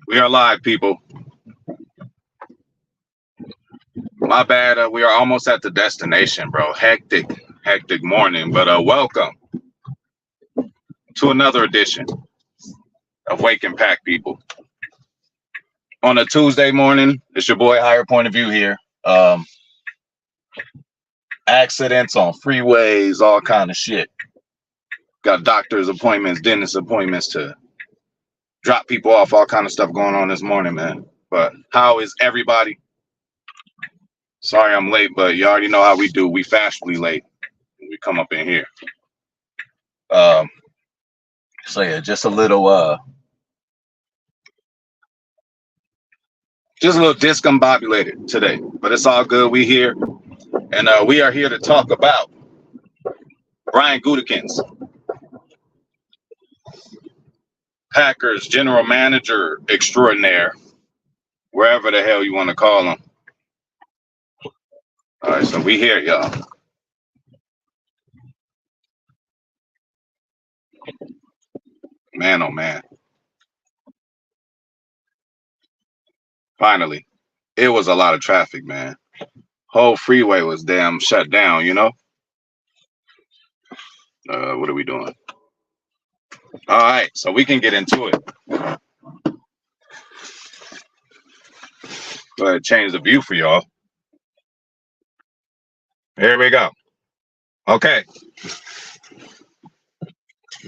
We are live, people. My bad. We are almost at the destination, bro. Hectic morning. But welcome to another edition of Wake and Pack, people. On a Tuesday morning, it's your boy Higher Point of View here. Accidents on freeways, all kind of shit. Got doctor's appointments, dentist appointments to drop people off, all kind of stuff going on this morning, man. But how is everybody? Sorry I'm late, but you already know how we do. We fashionably late when we come up in here. So yeah, just a little discombobulated today, but it's all good. We here, and we are here to talk about Brian Gutekunst, Packers general manager extraordinaire, wherever the hell you want to call him. All right, so we here, y'all. Man, oh man. Finally, it was a lot of traffic, man. Whole freeway was damn shut down, you know? What are we doing? All right, so we can get into it. Go ahead, change the view for y'all. Here we go. Okay.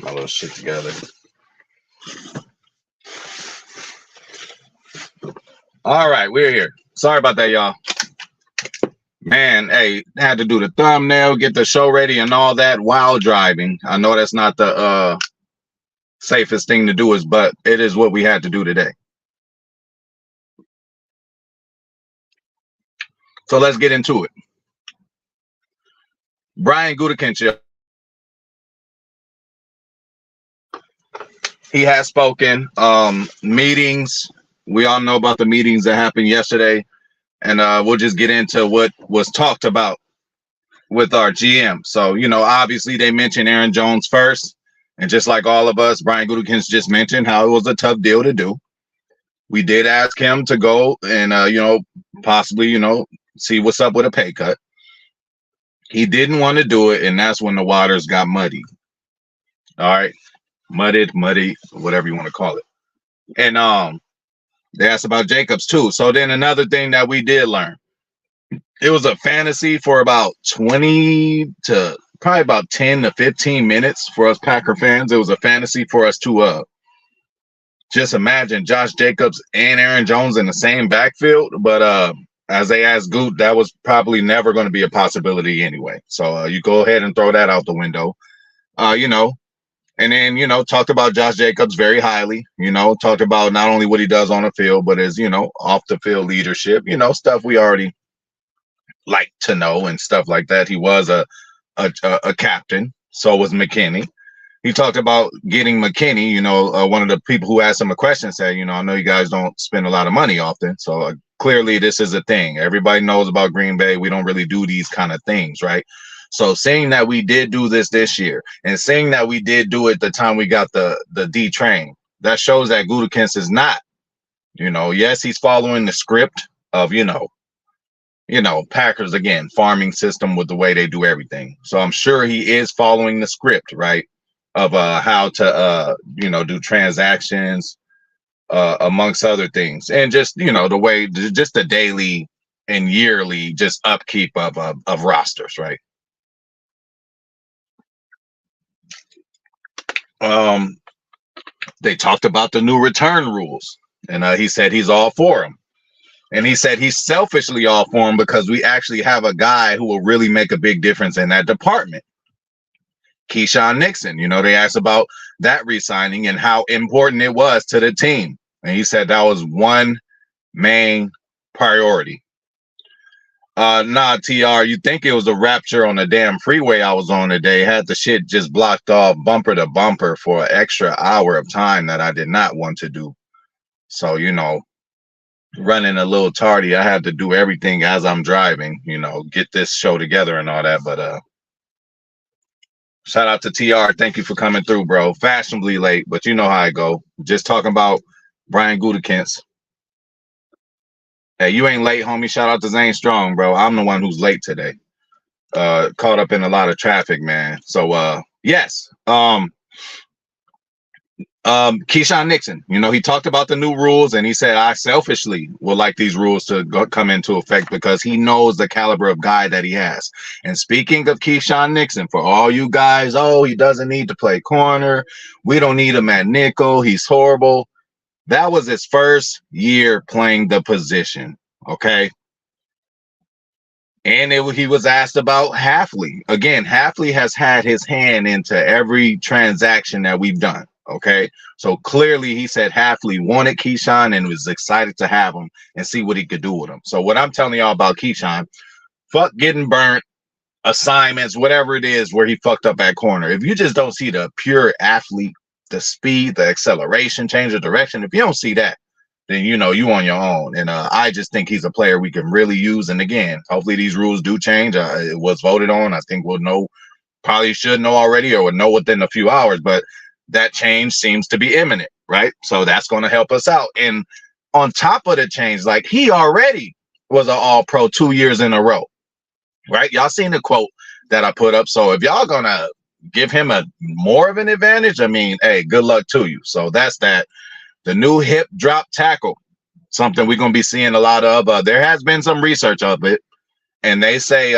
My little shit together. All right, we're here. Sorry about that, y'all. Man, hey, had to do the thumbnail, get the show ready and all that while driving. I know that's not the safest thing to do, but it is what we had to do today. So let's get into it. Brian Gutekunst, he has spoken. Meetings. We all know about the meetings that happened yesterday, and we'll just get into what was talked about with our GM. So, you know, obviously they mentioned Aaron Jones first, and just like all of us, Brian Gutekunst just mentioned how it was a tough deal to do. We did ask him to go and, possibly, see what's up with a pay cut. He didn't want to do it, and that's when the waters got muddy. All right. Muddy, whatever you want to call it. And they asked about Jacobs too. So then another thing that we did learn, it was a fantasy for about 20 to probably about 10 to 15 minutes for us Packer fans. It was a fantasy for us to just imagine Josh Jacobs and Aaron Jones in the same backfield. But as they asked Goot, that was probably never going to be a possibility anyway. So you go ahead and throw that out the window. And then, talked about Josh Jacobs very highly, talked about not only what he does on the field, but his, off the field leadership, stuff we already like to know and stuff like that. He was a captain. So was McKinney. He talked about getting McKinney, one of the people who asked him a question said, I know you guys don't spend a lot of money often. So clearly this is a thing. Everybody knows about Green Bay. We don't really do these kind of things, right? So seeing that we did do this year and seeing that we did do it the time we got the D train, that shows that Gutekunst is not, yes, he's following the script of, Packers, again, farming system with the way they do everything. So I'm sure he is following the script, right, of how to, do transactions, amongst other things. And just, the way, just the daily and yearly just upkeep of rosters, right? They talked about the new return rules, and he said he's all for them. And he said he's selfishly all for them because we actually have a guy who will really make a big difference in that department. Keyshawn Nixon, they asked about that re-signing and how important it was to the team. And he said that was one main priority. Nah, TR, you think it was a rapture on the damn freeway I was on today. Had the shit just blocked off bumper to bumper for an extra hour of time that I did not want to do. So, running a little tardy, I had to do everything as I'm driving, get this show together and all that. But shout out to TR. Thank you for coming through, bro. Fashionably late, but you know how I go. Just talking about Brian Gutekunst. Hey, you ain't late, homie. Shout out to Zane Strong, bro. I'm the one who's late today. Caught up in a lot of traffic, man. So yes. Keyshawn Nixon, he talked about the new rules and he said, I selfishly would like these rules to come into effect because he knows the caliber of guy that he has. And speaking of Keyshawn Nixon, for all you guys, he doesn't need to play corner. We don't need him at nickel. He's horrible. That was his first year playing the position. Okay. And he was asked about Halfley. Again, Halfley has had his hand into every transaction that we've done. Okay. So clearly he said Halfley wanted Keyshawn and was excited to have him and see what he could do with him. So what I'm telling y'all about Keyshawn, fuck getting burnt, assignments, whatever it is where he fucked up at corner. If you just don't see the pure athlete, the speed, the acceleration, change of direction, if you don't see that, then you on your own. And I just think he's a player we can really use. And again, hopefully these rules do change. It was voted on. I think we'll know, probably should know already or would know within a few hours, but that change seems to be imminent, right? So that's going to help us out. And on top of the change, like he already was an all-pro 2 years in a row, right? Y'all seen the quote that I put up. So if y'all going to give him a more of an advantage, I mean, hey, good luck to you. So that's that. The new hip drop tackle, something we're going to be seeing a lot of. There has been some research of it. And they say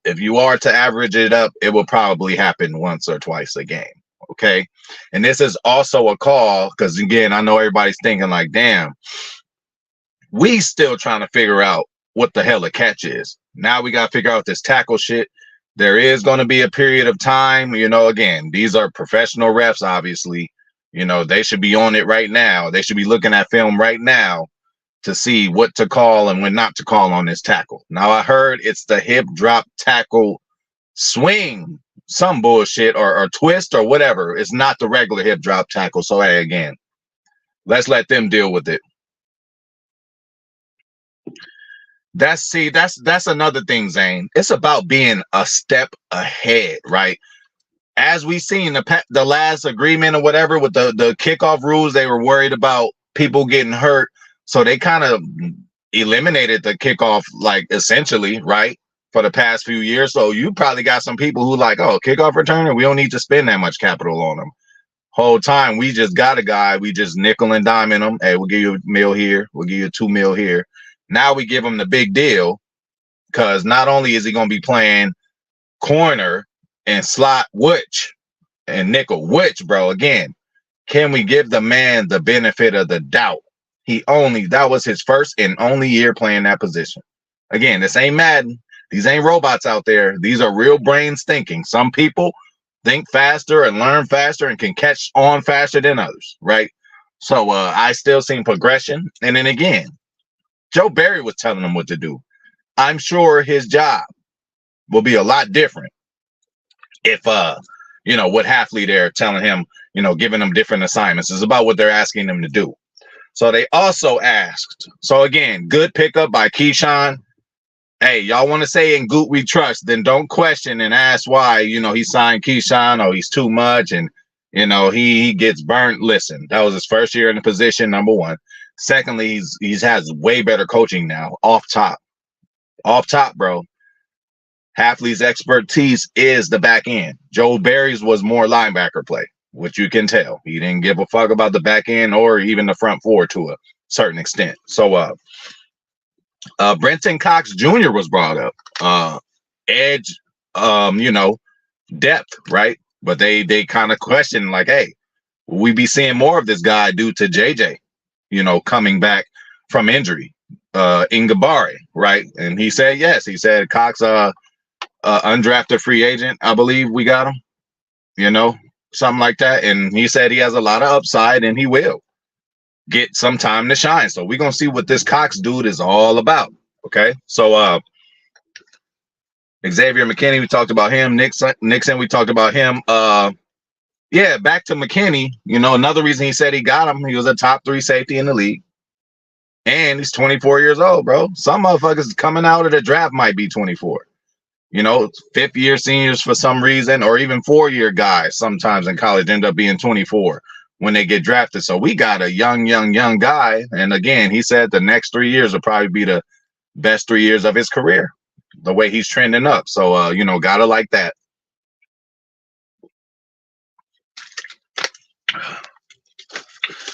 if you are to average it up, it will probably happen once or twice a game. Okay. And this is also a call because, again, I know everybody's thinking like, damn, we still trying to figure out what the hell a catch is. Now we got to figure out this tackle shit. There is going to be a period of time, again, these are professional refs, obviously. They should be on it right now. They should be looking at film right now to see what to call and when not to call on this tackle. Now, I heard it's the hip drop tackle swing, some bullshit or twist or whatever. It's not the regular hip drop tackle. So, hey, again, let's let them deal with it. That's another thing, Zane. It's about being a step ahead, right? As we seen the last agreement or whatever with the kickoff rules, they were worried about people getting hurt. So they kind of eliminated the kickoff, like essentially, right, for the past few years. So you probably got some people who like, kickoff returner, we don't need to spend that much capital on them. Whole time we just got a guy, we just nickel and diming him. Hey, we'll give you $1 million here, we'll give you $2 million here. Now we give him the big deal because not only is he going to be playing corner and slot, which and nickel, which, bro, again, can we give the man the benefit of the doubt? That was his first and only year playing that position. Again, this ain't Madden. These ain't robots out there. These are real brains thinking. Some people think faster and learn faster and can catch on faster than others, right? So I still seen progression. And then again, Joe Barry was telling him what to do. I'm sure his job will be a lot different if what Halfley they're telling him, giving him different assignments. It's about what they're asking him to do. So they also asked. So again, good pickup by Keyshawn. Hey, y'all want to say in Goot we trust, then don't question and ask why, he signed Keyshawn or he's too much and, he gets burnt. Listen, that was his first year in the position, number one. Secondly, he's has way better coaching now, off top, bro. Halfley's expertise is the back end. Joe Barry's was more linebacker play, which you can tell. He didn't give a fuck about the back end or even the front four to a certain extent. So Brenton Cox Jr. was brought up. Edge, depth, right? But they kind of questioned like, hey, will we be seeing more of this guy due to JJ, coming back from injury? Ingabari, right? And he said yes. He said Cox undrafted free agent, I believe we got him, something like that. And he said he has a lot of upside and he will get some time to shine. So we're going to see what this Cox dude is all about. Okay. So Xavier McKinney, we talked about him. Nixon, we talked about him. Yeah, back to McKinney, another reason he said he got him, he was a top 3 safety in the league. And he's 24 years old, bro. Some motherfuckers coming out of the draft might be 24. 5th-year seniors for some reason, or even 4-year guys sometimes in college end up being 24. when they get drafted. So we got a young guy. And again, he said the next 3 years will probably be the best 3 years of his career, the way he's trending up. So, gotta like that.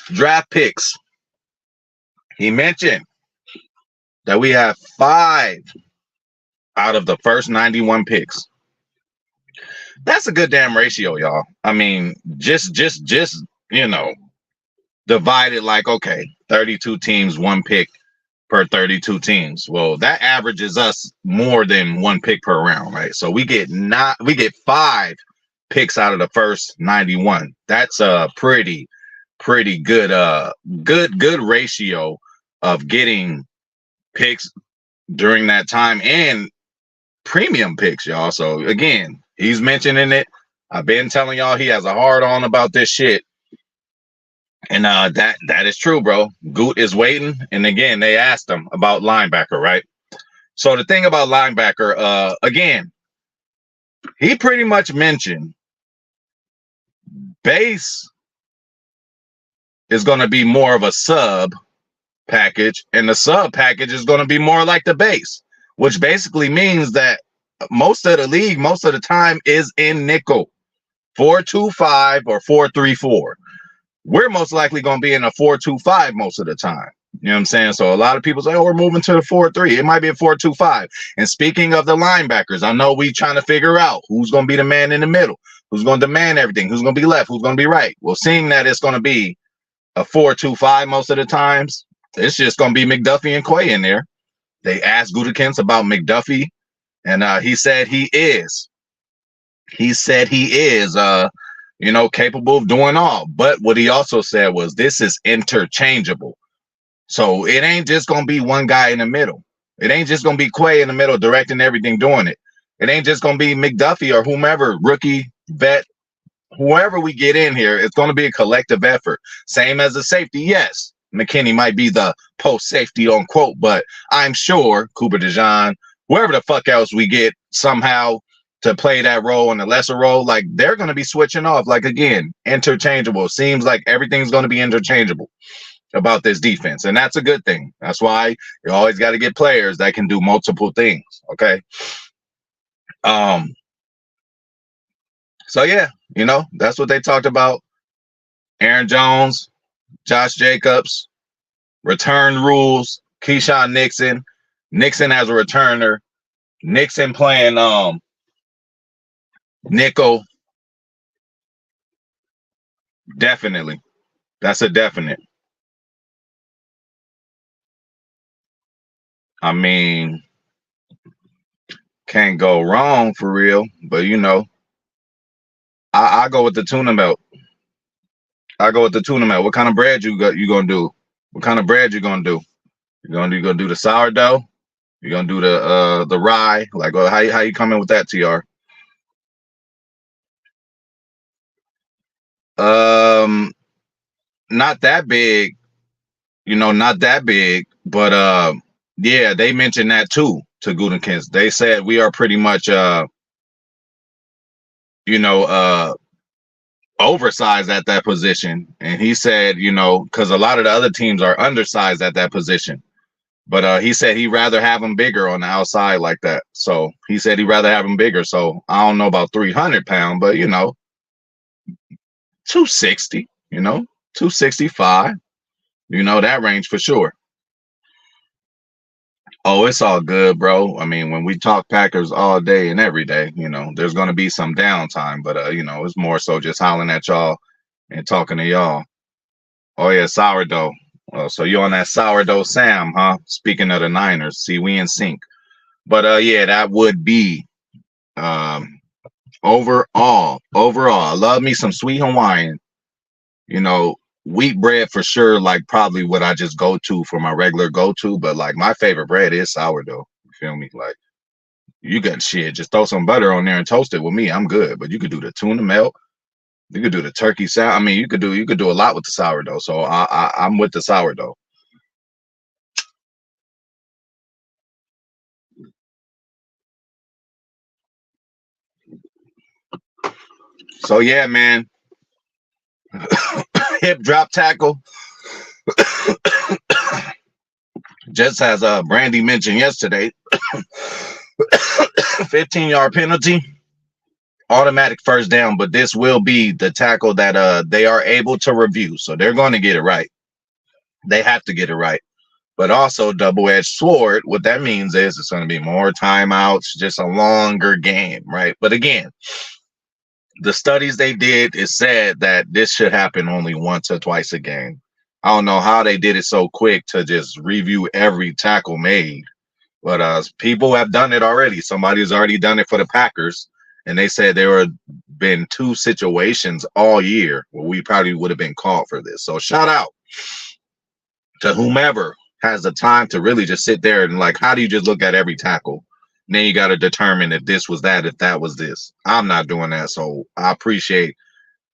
Draft picks. He mentioned that we have 5 out of the first 91 picks. That's a good damn ratio, y'all. I mean, just divided like, okay, 32 teams, 1 pick per 32 teams. Well, that averages us more than 1 pick per round, right? So we get 5 picks out of the first 91. That's a pretty good ratio of getting picks during that time, and premium picks, y'all. So again, he's mentioning it. I've been telling y'all he has a hard on about this shit. And that is true, bro. Goot is waiting. And again, they asked him about linebacker, right? So the thing about linebacker, again, he pretty much mentioned base is going to be more of a sub package, and the sub package is going to be more like the base, which basically means that most of the league, most of the time, is in nickel, 4-2-5 or 4-3-4. We're most likely going to be in a 4-2-5 most of the time. You know what I'm saying? So a lot of people say, oh, we're moving to the 4-3. It might be a 4-2-5. And speaking of the linebackers, I know we trying to figure out who's going to be the man in the middle, who's going to demand everything, who's going to be left, who's going to be right. Well, seeing that it's going to be a 4-2-5 most of the times, it's just going to be McDuffie and Quay in there. They asked Gutekunst about McDuffie, and he said he is. He said he is, capable of doing all. But what he also said was this is interchangeable. So it ain't just going to be one guy in the middle. It ain't just going to be Quay in the middle directing everything, doing it. It ain't just going to be McDuffie or whomever, rookie, vet, whoever we get in here. It's going to be a collective effort. Same as the safety. Yes, McKinney might be the post safety on quote, but I'm sure Cooper DeJean, whoever the fuck else we get somehow to play that role and a lesser role, like they're going to be switching off. Like, again, interchangeable. Seems like everything's going to be interchangeable about this defense, and that's a good thing. That's why you always got to get players that can do multiple things. Okay. So yeah, that's what they talked about. Aaron Jones, Josh Jacobs, return rules, Keyshawn Nixon as a returner, Nixon playing nickel. Definitely. That's a definite. I mean, can't go wrong for real, but I go with the tuna melt. I go with the tuna melt. What kind of bread you gonna do? What kind of bread you gonna do? You gonna do the sourdough? You gonna do the rye? Like, how you coming with that, TR? Not that big, not that big, but yeah, they mentioned that too to Gutekunst. They said we are pretty much oversized at that position, and he said, because a lot of the other teams are undersized at that position, but he said he'd rather have them bigger on the outside like that. So he said he'd rather have them bigger. So I don't know about 300 pound, but 260, 265, that range for sure. Oh, it's all good, bro. I mean, when we talk Packers all day and every day, there's going to be some downtime, but it's more so just hollering at y'all and talking to y'all. Oh yeah, sourdough. So you on that sourdough Sam, huh? Speaking of the Niners, see, we in sync. But yeah, that would be overall. I love me some sweet Hawaiian. Wheat bread for sure, like probably what I just go to for my regular go-to, but like my favorite bread is sourdough. You feel me? Like, you got shit, just throw some butter on there and toast it with me. I'm good. But you could do the tuna melt, you could do the turkey salad. I mean, you could do a lot with the sourdough. So I'm with the sourdough. So yeah, man. hip drop tackle. Just as Brandy mentioned yesterday, 15-yard penalty, automatic first down. But this will be the tackle that they are able to review, so they're going to get it right. They have to get it right. But also double-edged sword. What that means is it's going to be more timeouts, just a longer game, right? But again, the studies they did is said that this should happen only once or twice a game. I don't know how they did it so quick to just review every tackle made, but people have done it already. Somebody's already done it for the Packers, and they said there have been 2 situations all year where we probably would have been called for this. So shout out to whomever has the time to really just sit there and like, how do you just look at every tackle? And then you got to determine if this was that, if that was this. I'm not doing that, so I appreciate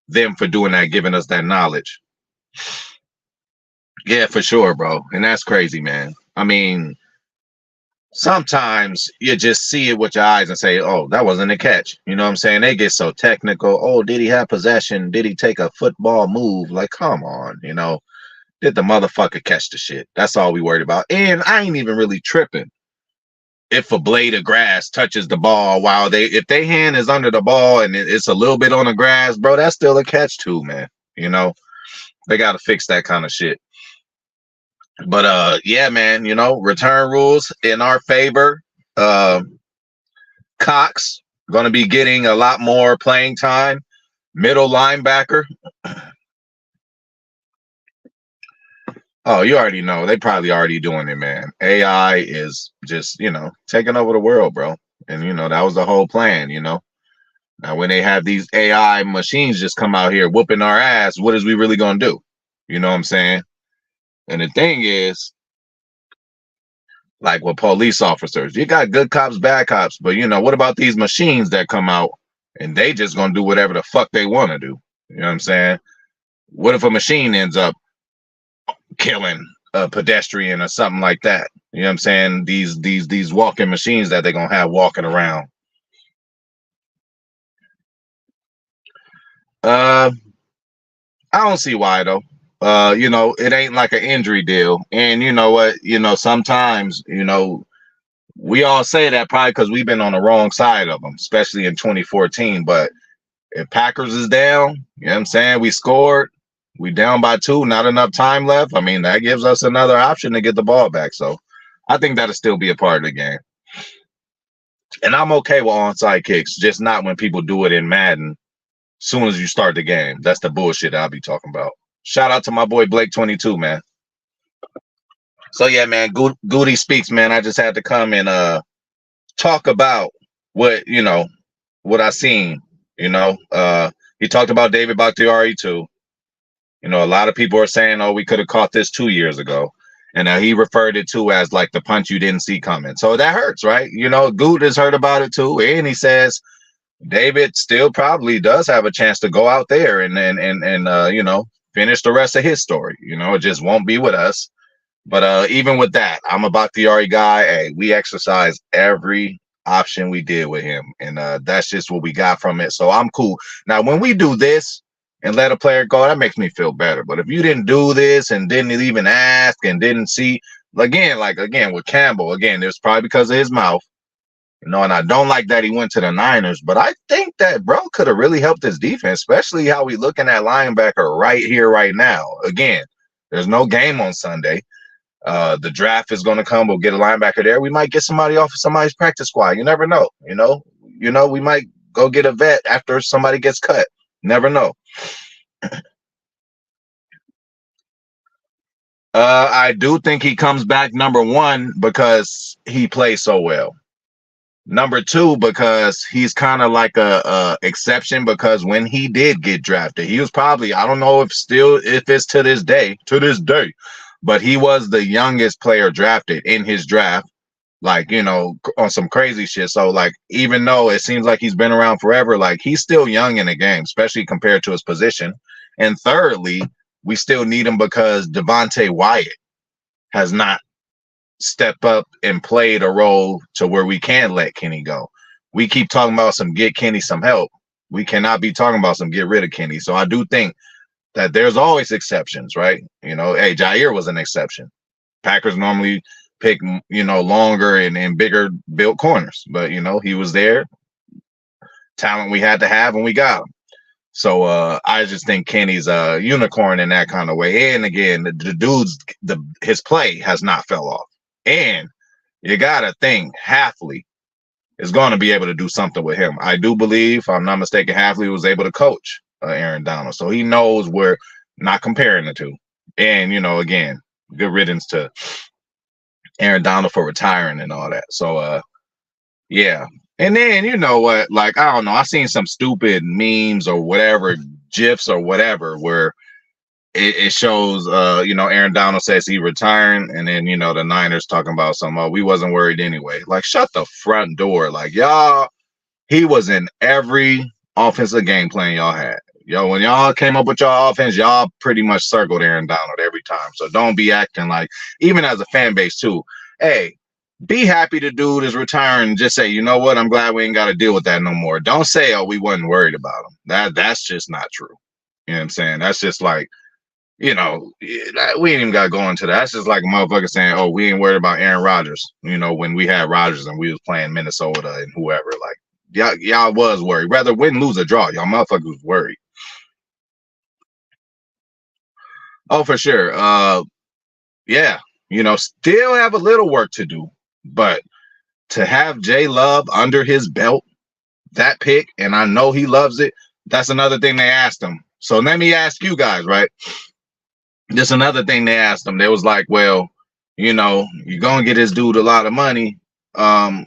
them for doing that, giving us that knowledge. Yeah, for sure, bro. And that's crazy, man. I mean, sometimes you just see it with your eyes and say, oh, that wasn't a catch. You know what I'm saying? They get so technical. Oh, did he have possession? Did he take a football move? Like, come on, you know. Did the motherfucker catch the shit? That's all we worried about. And I ain't even really tripping if a blade of grass touches the ball while if their hand is under the ball and it's a little bit on the grass, bro, that's still a catch too, man. You know, they got to fix that kind of shit. But yeah, man, you know, return rules in our favor. Cox going to be getting a lot more playing time. Middle linebacker. Oh, you already know. They probably already doing it, man. AI is just, you know, taking over the world, bro. And, you know, that was the whole plan, you know. Now, when they have these AI machines just come out here whooping our ass, what is we really going to do? You know what I'm saying? And the thing is, like with police officers, you got good cops, bad cops. But, you know, what about these machines that come out and they just going to do whatever the fuck they want to do? You know what I'm saying? What if a machine ends up killing a pedestrian or something like that? You know what I'm saying? These walking machines that they're gonna have walking around. I don't see why though. You know, it ain't like an injury deal. And you know what? You know, sometimes, you know, we all say that probably because we've been on the wrong side of them, especially in 2014. But if Packers is down, you know what I'm saying? We scored. We down by 2, not enough time left. I mean, that gives us another option to get the ball back. So I think that'll still be a part of the game. And I'm okay with onside kicks, just not when people do it in Madden soon as you start the game. That's the bullshit I'll be talking about. Shout out to my boy Blake22, man. So yeah, man, Goody speaks, man. I just had to come and talk about what, you know, what I seen. You know, he talked about David Bakhtiari too. You know, a lot of people are saying, oh, we could have caught this 2 years ago. And he referred it to as like the punch you didn't see coming. So that hurts, right? You know, Good has heard about it too. And he says David still probably does have a chance to go out there and you know, finish the rest of his story. You know, it just won't be with us. But even with that, I'm a Bakhtiari guy. Hey, we exercise every option we did with him. And that's just what we got from it. So I'm cool. Now, when we do this, and let a player go, that makes me feel better. But if you didn't do this and didn't even ask and didn't see, again with Campbell, again, it's probably because of his mouth, you know, and I don't like that he went to the Niners, but I think that bro could have really helped his defense, especially how we looking at linebacker right here, right now. Again, there's no game on Sunday. The draft is going to come. We'll get a linebacker there. We might get somebody off of somebody's practice squad. You never know. You know, we might go get a vet after somebody gets cut. Never know. I do think he comes back, number 1, because he plays so well. Number 2, because he's kind of like a exception, because when he did get drafted, he was probably, I don't know if it's to this day, but he was the youngest player drafted in his draft, like, you know, on some crazy shit. So like, even though it seems like he's been around forever, like he's still young in the game, especially compared to his position. And thirdly, we still need him because Devontae Wyatt has not stepped up and played a role to where we can let Kenny go. We keep talking about some get Kenny some help. We cannot be talking about some get rid of Kenny. So I do think that there's always exceptions, right? Hey, Jair was an exception. Packers normally pick, longer and bigger built corners, but he was there. Talent we had to have, and we got him. So I just think Kenny's a unicorn in that kind of way. And again, the dude's his play has not fell off. And you gotta think Halfley is going to be able to do something with him. I do believe, if I'm not mistaken, Halfley was able to coach Aaron Donald, so he knows we're not comparing the two. And again, good riddance to Aaron Donald for retiring and all that. So yeah. And then you know what? Like, I don't know. I seen some stupid memes or whatever, GIFs or whatever, where it shows Aaron Donald says he retiring, and then the Niners talking about we wasn't worried anyway. Like, shut the front door. Like, y'all, he was in every offensive game plan y'all had. When y'all came up with y'all offense, y'all pretty much circled Aaron Donald every time. So don't be acting like, even as a fan base too, hey, be happy the dude is retiring and just say, you know what, I'm glad we ain't got to deal with that no more. Don't say, oh, we wasn't worried about him. That's just not true. You know what I'm saying? That's just like, we ain't even got to go into that. That's just like a motherfucker saying, oh, we ain't worried about Aaron Rodgers, when we had Rodgers and we was playing Minnesota and whoever. Like, y'all was worried. Rather win, lose, or draw. Y'all motherfuckers was worried. Oh, for sure. Yeah, still have a little work to do. But to have J Love under his belt, that pick, and I know he loves it, that's another thing they asked him. So let me ask you guys, right? Just another thing they asked him. They was like, well, you're going to get this dude a lot of money. They're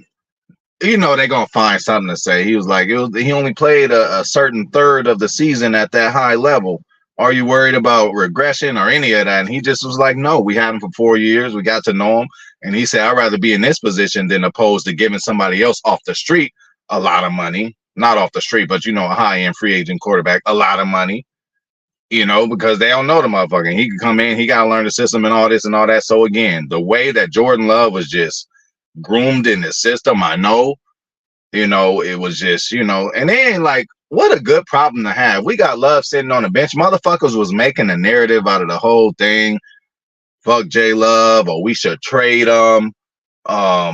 going to find something to say. He was like, he only played a certain third of the season at that high level. Are you worried about regression or any of that? And he just was like, no, we had him for 4 years. We got to know him. And he said, I'd rather be in this position than opposed to giving somebody else off the street a lot of money. Not off the street, but, a high-end free agent quarterback, a lot of money, because they don't know the motherfucker. He can come in, he got to learn the system and all this and all that. So, again, the way that Jordan Love was just groomed in the system, I know, it was just, and then, like, what a good problem to have. We got Love sitting on the bench. Motherfuckers was making a narrative out of the whole thing. Fuck J Love, or we should trade him. All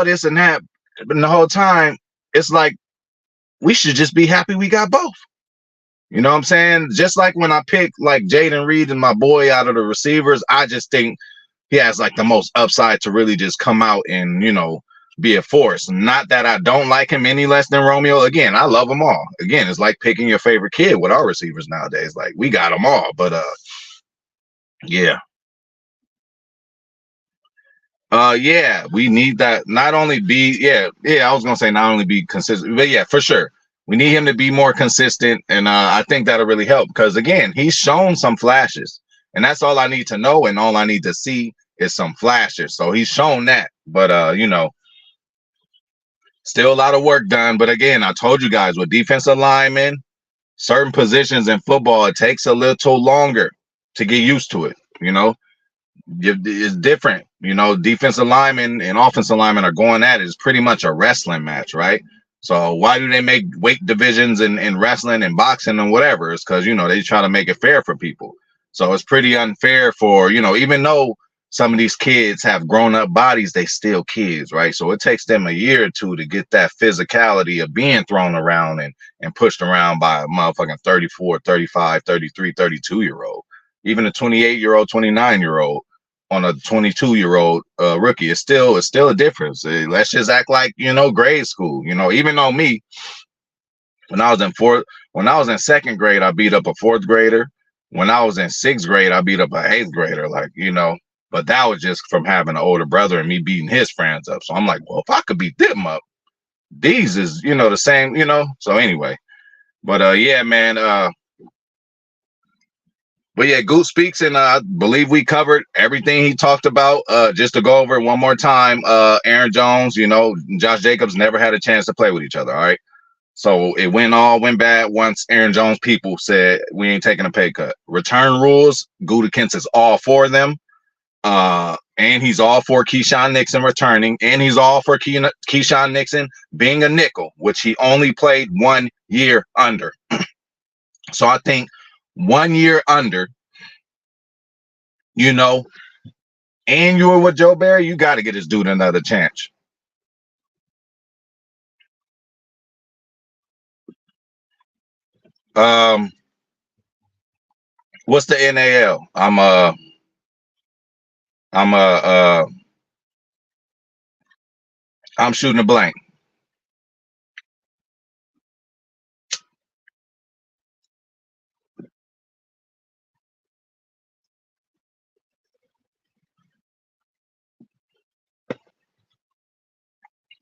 this and that. But the whole time, it's like, we should just be happy we got both. You know what I'm saying? Just like when I pick like Jaden Reed and my boy out of the receivers, I just think he has like the most upside to really just come out and, be a force. Not that I don't like him any less than Romeo. Again, I love them all. Again, it's like picking your favorite kid with our receivers nowadays. Like, we got them all. But yeah. Yeah, we need that. Not only be, I was gonna say not only be consistent, but yeah, for sure, we need him to be more consistent, and I think that'll really help because again, he's shown some flashes, and that's all I need to know, and all I need to see is some flashes. So he's shown that, but still a lot of work done. But again, I told you guys with defensive linemen, certain positions in football, it takes a little longer to get used to it. It's different. Defensive linemen and offensive linemen are going at it. It's pretty much a wrestling match, right? So why do they make weight divisions in wrestling and boxing and whatever? It's because, they try to make it fair for people. So it's pretty unfair for, even though some of these kids have grown up bodies, they still kids, right? So it takes them a year or two to get that physicality of being thrown around and pushed around by a motherfucking 34, 35, 33, 32-year-old. Even a 28-year-old, 29-year-old on a 22-year-old rookie. It's still a difference. Let's just act like, grade school. Even though me, when I was in second grade, I beat up a fourth grader. When I was in sixth grade, I beat up an eighth grader. But that was just from having an older brother and me beating his friends up. So I'm like, well, if I could beat them up, these is, the same, So anyway, but yeah, man. But yeah, Goot speaks, and I believe we covered everything he talked about. Just to go over it one more time, Aaron Jones, Josh Jacobs never had a chance to play with each other. All right. So it went bad once Aaron Jones people said we ain't taking a pay cut. Return rules, Gutekunst is all for them. And he's all for Keyshawn Nixon returning, and he's all for Keyshawn Nixon being a nickel, which he only played 1 year under. So I think 1 year under, you know, and you were with Joe Barry, you got to get this dude another chance. Um, what's the NAL? I'm shooting a blank.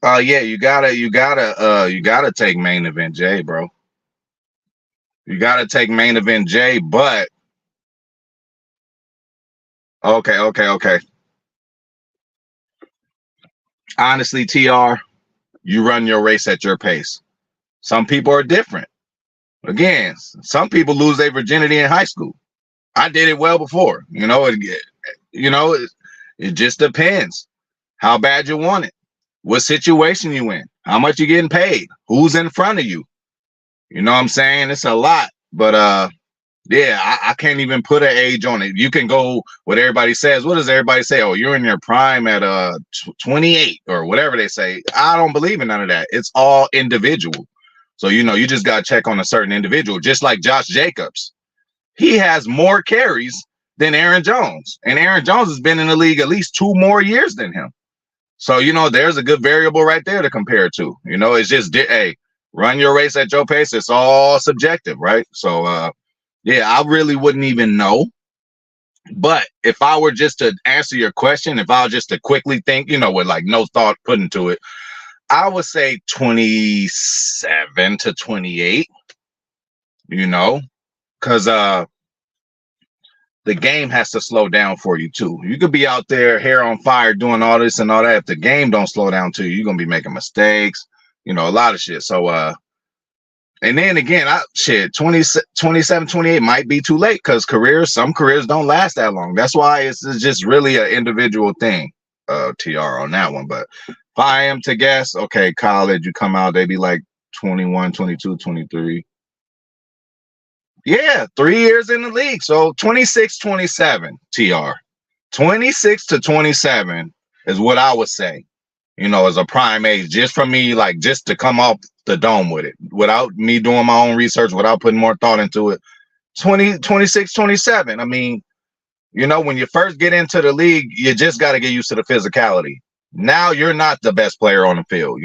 Yeah, you gotta take main event J, bro. You gotta take main event J, but okay. Honestly, TR, you run your race at your pace. Some people are different. Again, some people lose their virginity in high school. I did it well before. It just depends how bad you want it, what situation you in, how much you getting paid, who's in front of you. You know what I'm saying? It's a lot, but yeah, I can't even put an age on it. You can go what everybody says. What does everybody say? Oh, you're in your prime at 28 or whatever they say. I don't believe in none of that. It's all individual. So you just got to check on a certain individual. Just like Josh Jacobs, he has more carries than Aaron Jones, and Aaron Jones has been in the league at least 2 more years than him. So there's a good variable right there to compare to. It's just hey, run your race at your pace. It's all subjective, right? So yeah, I really wouldn't even know. But if I were just to answer your question, if I was just to quickly think, with like no thought put into it, I would say 27 to 28, because the game has to slow down for you too. You could be out there hair on fire doing all this and all that. If the game don't slow down to you, you're going to be making mistakes, a lot of shit. So, and then again, 27, 28 might be too late because some careers don't last that long. That's why it's just really an individual thing, TR on that one. But if I am to guess, okay, college, you come out, they be like 21, 22, 23. Yeah, 3 years in the league. So 26, 27, TR. 26 to 27 is what I would say, as a prime age, just for me, like just to come off the dome with it without me doing my own research, without putting more thought into it. 26, 27. I mean, when you first get into the league, you just got to get used to the physicality. Now you're not the best player on the field.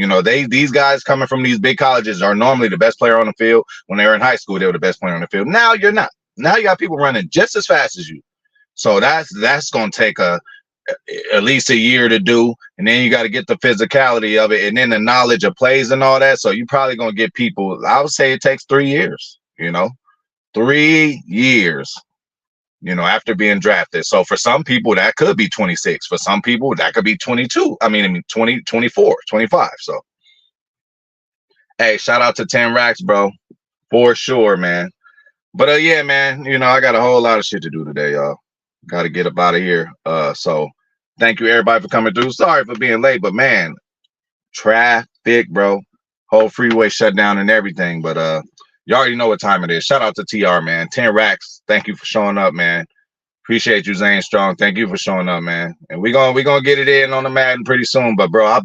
These guys coming from these big colleges are normally the best player on the field. When they were in high school, they were the best player on the field. Now you're not. Now you got people running just as fast as you. So that's going to take at least a year to do, and then you got to get the physicality of it, and then the knowledge of plays and all that. So you're probably going to get people. I would say it takes 3 years. 3 years. After being drafted. So for some people that could be 26. For some people that could be 22. I mean 20, 24, 25. So hey, shout out to 10 Racks, bro, for sure, man. But yeah, man, I got a whole lot of shit to do today, y'all. Got to get up out of here. So thank you everybody for coming through. Sorry for being late, but man, traffic, bro. Whole freeway shut down and everything. But you already know what time it is. Shout out to TR, man. 10 Racks. Thank you for showing up, man. Appreciate you, Zane Strong. Thank you for showing up, man. And we're gonna get it in on the Madden pretty soon. But bro, I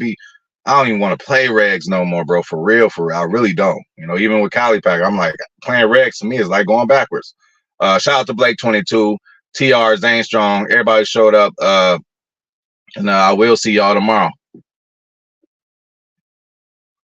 don't even want to play regs no more, bro. For real. I really don't. Even with Cali Pack, I'm like, playing regs to me is like going backwards. Shout out to Blake 22. TR, Zane Strong, everybody showed up. And I will see y'all tomorrow.